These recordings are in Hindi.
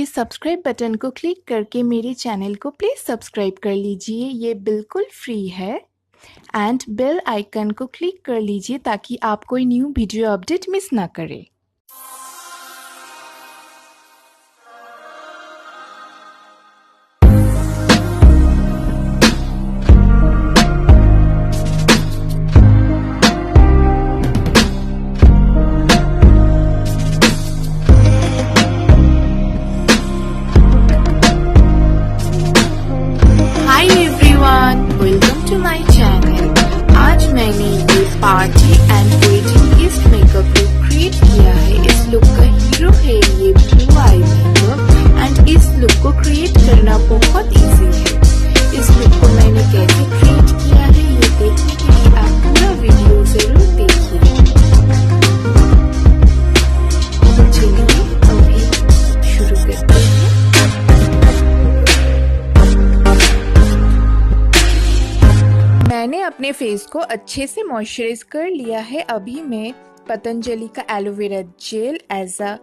सब्सक्राइब बटन को क्लिक करके मेरे चैनल को प्लीज़ सब्सक्राइब कर लीजिए, ये बिल्कुल फ्री है। एंड बेल आइकन को क्लिक कर लीजिए ताकि आप कोई न्यू वीडियो अपडेट मिस ना करें। Hi everyone, welcome to my channel. आज मैंने ये party and wedding gift makeup look create किया है। इस लुक का हीरो है ये ब्लू आई मेकअप एंड इस लुक को क्रिएट करना बहुत इजी है। इस लुक को मैंने कैसे क्रिएट किया है ये देखने के लिए आप पूरा वीडियो जरूर देखिए। तो चलिए अभी शुरू करते हैं। मैंने अपने फेस को अच्छे से मॉइस्चराइज कर लिया है। अभी मैं पतंजलि का aloe vera gel as a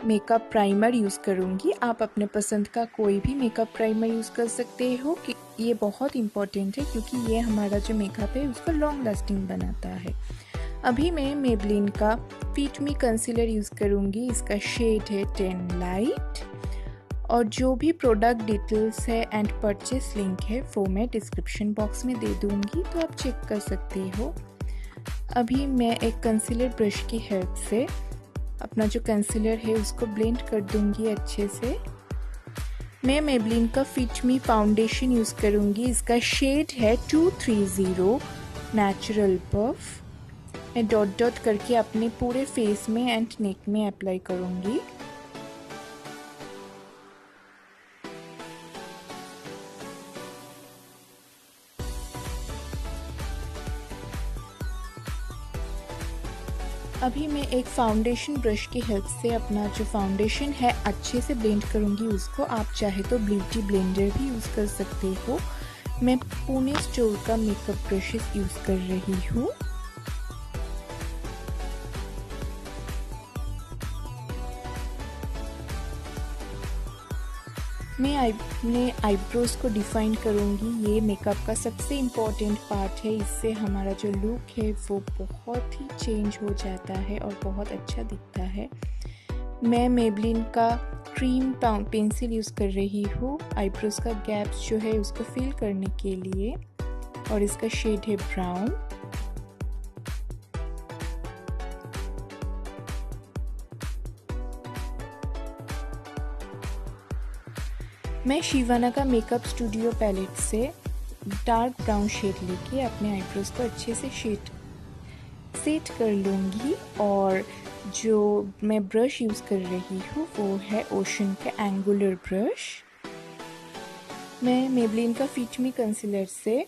makeup primer use करूँगी। आप अपने पसंद का कोई भी मेकअप प्राइमर यूज़ कर सकते हो कि ये बहुत इम्पॉर्टेंट है क्योंकि ये हमारा जो मेकअप है उसको लॉन्ग लास्टिंग बनाता है। अभी मैं मेबलिन का फिट मी कंसीलर यूज़ करूँगी। इसका शेड है 10 लाइट और जो भी प्रोडक्ट डिटेल्स है एंड परचेस लिंक है वो मैं डिस्क्रिप्शन बॉक्स में दे दूँगी, तो आप चेक कर सकते हो। अभी मैं एक कंसीलर ब्रश की हेल्प से अपना जो कंसीलर है उसको ब्लेंड कर दूँगी अच्छे से। मैं मेबलिन का फिट मी फाउंडेशन यूज़ करूँगी। इसका शेड है 230 नेचुरल पफ। मैं डॉट डॉट करके अपने पूरे फेस में एंड नेक में अप्लाई करूँगी। अभी मैं एक फाउंडेशन ब्रश की हेल्प से अपना जो फाउंडेशन है अच्छे से ब्लेंड करूँगी उसको। आप चाहे तो ब्यूटी ब्लेंडर भी यूज़ कर सकते हो। मैं पुणे स्टोर का मेकअप ब्रशेस यूज़ कर रही हूँ। मैं अपने आईब्रोज को डिफाइन करूँगी। ये मेकअप का सबसे इम्पॉर्टेंट पार्ट है। इससे हमारा जो लुक है वो बहुत ही चेंज हो जाता है और बहुत अच्छा दिखता है। मैं मेबलिन का क्रीम पेंसिल यूज़ कर रही हूँ आईब्रोज का गैप्स जो है उसको फिल करने के लिए और इसका शेड है ब्राउन। मैं शिवाना का मेकअप स्टूडियो पैलेट से डार्क ब्राउन शेड लेके अपने आईब्रोज को अच्छे से सेट कर लूँगी। और जो मैं ब्रश यूज़ कर रही हूँ वो है ओशन का एंगुलर ब्रश। मैं मेबलिन का फिट मी कंसीलर से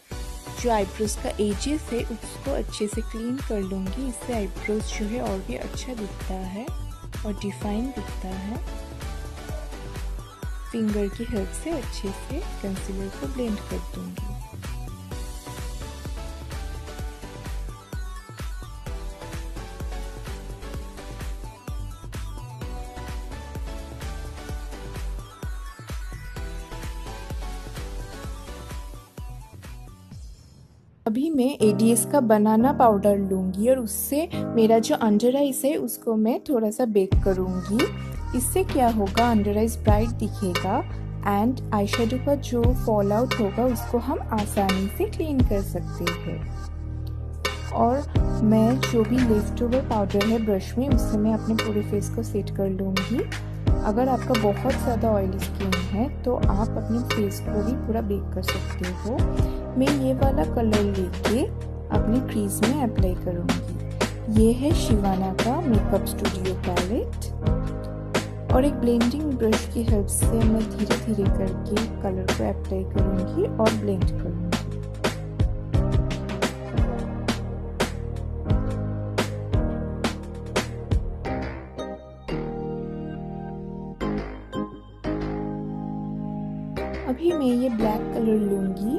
जो आईब्रोज का एजेस है उसको अच्छे से क्लीन कर लूँगी। इससे आईब्रोज जो है और भी अच्छा दिखता है और डिफाइन दिखता है। फिंगर की हेल्प से अच्छे से कंसीलर को ब्लेंड कर दूंगी। अभी मैं एडीएस का बनाना पाउडर लूँगी और उससे मेरा जो अंडर आइज है उसको मैं थोड़ा सा बेक करूँगी। इससे क्या होगा, अंडर आइज ब्राइट दिखेगा एंड आई शेडो का जो फॉल आउट होगा उसको हम आसानी से क्लीन कर सकते हैं। और मैं जो भी लेफ्ट ओवर पाउडर है ब्रश में उससे मैं अपने पूरे फेस को सेट कर लूँगी। अगर आपका बहुत ज़्यादा ऑयली स्किन है तो आप अपने फेस को भी पूरा बेक कर सकते हो। मैं ये वाला कलर लेके अपने क्रीज में अप्लाई करूँगी। ये है शिवाना का मेकअप स्टूडियो पैलेट और एक ब्लेंडिंग ब्रश की हेल्प से मैं धीरे धीरे करके कलर को अप्लाई करूँगी और ब्लेंड करूँगी। अभी मैं ये ब्लैक कलर लूँगी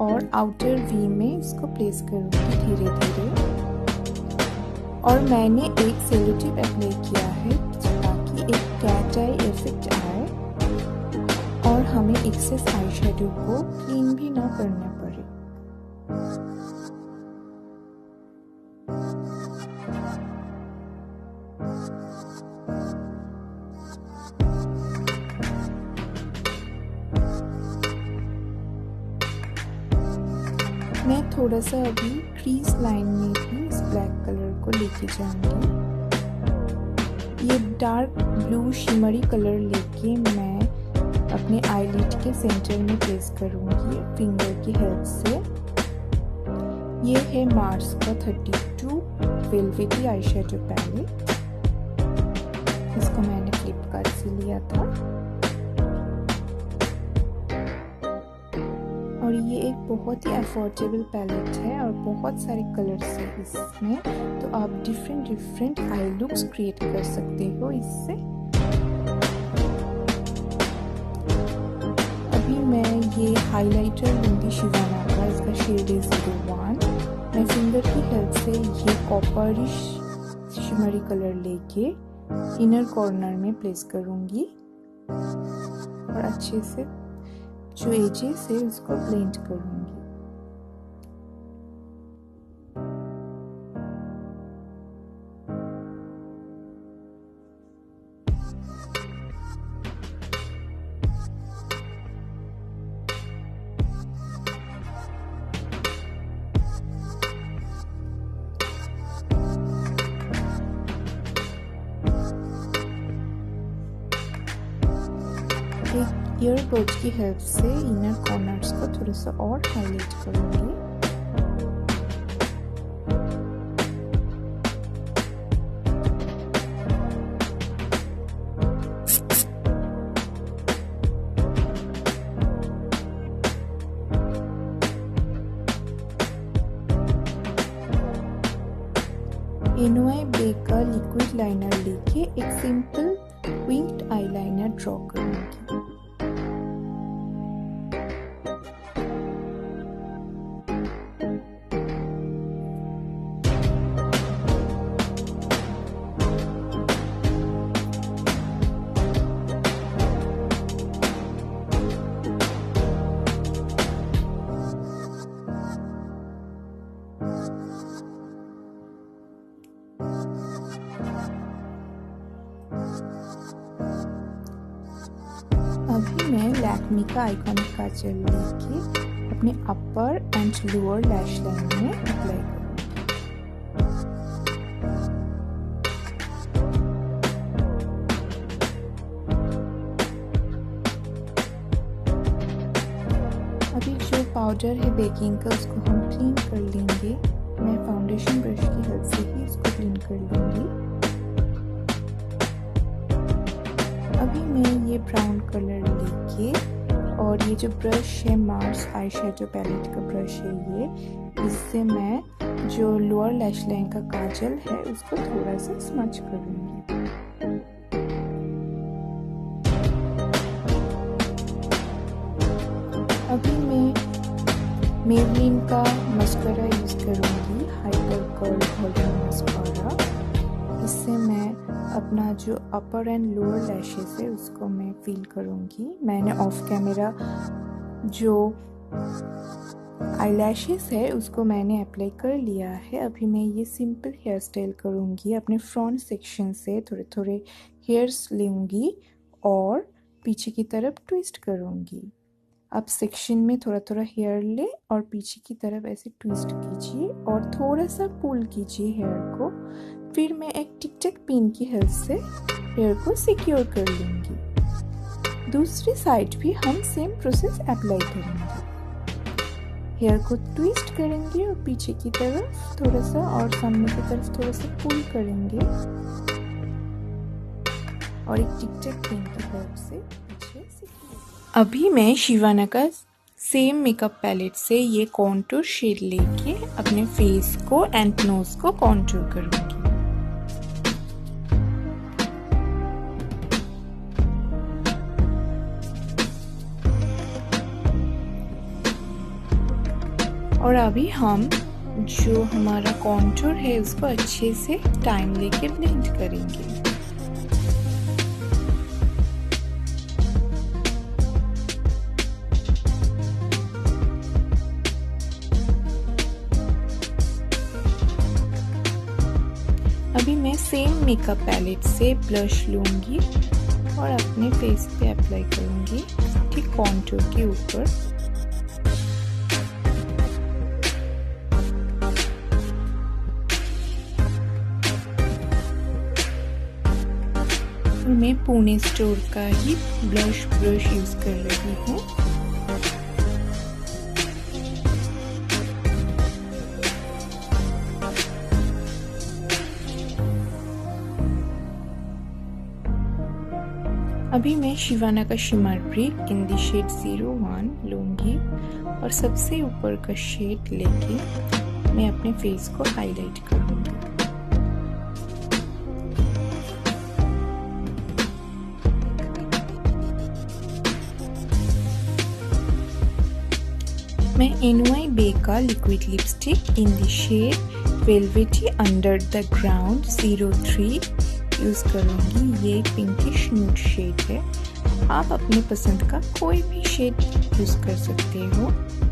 और आउटर वी में इसको प्लेस करूँगी धीरे धीरे। और मैंने एक सेलो टिप अप्लाई किया है ताकि एक कैट आई इफेक्ट आए और हमें एक्सेस आई शेडो को क्लीन भी ना करना पड़े। मैं थोड़ा सा अभी क्रीज लाइन में भी इस ब्लैक कलर को लेके जाऊंगी। ये डार्क ब्लू शिमरी कलर लेके मैं अपने आईलिड के सेंटर में प्लेस करूंगी फिंगर की हेल्प से। ये है मार्स का 32 वेलवेटी आई शेडो पैलेट। इसको मैंने फ्लिपकार्ट से लिया था और ये एक बहुत ही अफोर्डेबल पैलेट है और बहुत सारे कलर्स हैं इसमें, तो आप डिफरेंट आई लुक्स क्रिएट कर सकते हो इससे। अभी मैं ये हाइलाइटर लूंगी शिवाना का, इसका शेड है 01। मैं फिंगर की हेल्प से ये कॉपरिश शिमरी कलर लेके इनर कॉर्नर में प्लेस करूंगी और अच्छे से जो एजेस है उसको ब्लेंड करूंगी। एक ईयरबड्स की हेल्प से इनर कॉर्नर्स को थोड़ा सा और हाईलाइट करूंगी। NOI Bay का लिक्विड लाइनर लेके एक सिंपल विंग्ड आईलाइनर ड्रॉ करूंगी। अभी मैं लैक्मे का आइकॉनिक काजल लेके अपने अपर एंड लोअर लैश लाइन में अप्लाई करूंगी। अभी जो पाउडर है बेकिंग का उसको हम क्लीन कर लेंगे। मैं फाउंडेशन ब्रश की हेल्प से ही इसको क्लीन कर लूंगी। अभी मैं ये ब्राउन कलर लेके और ये जो ब्रश है मार्स आई शेडो पैलेट का ब्रश है ये, इससे मैं जो लोअर लैश लाइन का काजल है उसको थोड़ा सा स्मच करूंगी। अभी मैं मेबलिन का मस्कारा यूज करूंगी, हाइपर कर्ल वॉल्यूम मस्कारा। इससे मैं अपना जो अपर एंड लोअर लैशेस है उसको मैं फील करूंगी। मैंने ऑफ कैमरा जो आईलैशेस है उसको मैंने अप्लाई कर लिया है। अभी मैं ये सिंपल हेयर स्टाइल करूंगी। अपने फ्रंट सेक्शन से थोड़े थोड़े हेयर्स लूंगी और पीछे की तरफ ट्विस्ट करूंगी। आप सेक्शन में थोड़ा थोड़ा हेयर ले और पीछे की तरफ ऐसे ट्विस्ट कीजिए और थोड़ा सा पुल कीजिए हेयर को। फिर मैं एक टिक टैक पिन की हेल्प से हेयर को सिक्योर कर लूँगी। दूसरी साइड भी हम सेम प्रोसेस अप्लाई करेंगे। हेयर को ट्विस्ट करेंगे और पीछे की तरफ थोड़ा सा और सामने की तरफ थोड़ा सा पुल करेंगे और एक टिक टैक पिन की हेल्प से पीछे सिक्योर। अभी मैं शिवाना का सेम मेकअप पैलेट से ये कॉन्टूर शेड लेके अपने फेस को एंड नोज को कॉन्टूर करूँगी। और अभी हम जो हमारा कॉन्टूर है उसको अच्छे से टाइम लेके ब्लेंड करेंगे। अभी मैं सेम मेकअप पैलेट से ब्लश लूँगी और अपने फेस पे अप्लाई करूँगी, ठीक कॉन्टूर के ऊपर। मैं पुणे स्टोर का ही ब्लश ब्रश यूज़ कर रही हूँ। अभी मैं शिवाना का shimmer brick in the shade 01 लूँगी और सबसे ऊपर का शेड लेके मैं अपने फेस को हाईलाइट करूँगी। मैं NYBE का liquid lipstick in the shade velvety under the ground 03 use करूँगी। ये पिंकिश न्यूड शेड है, आप अपनी पसंद का कोई भी शेड यूज़ कर सकते हो।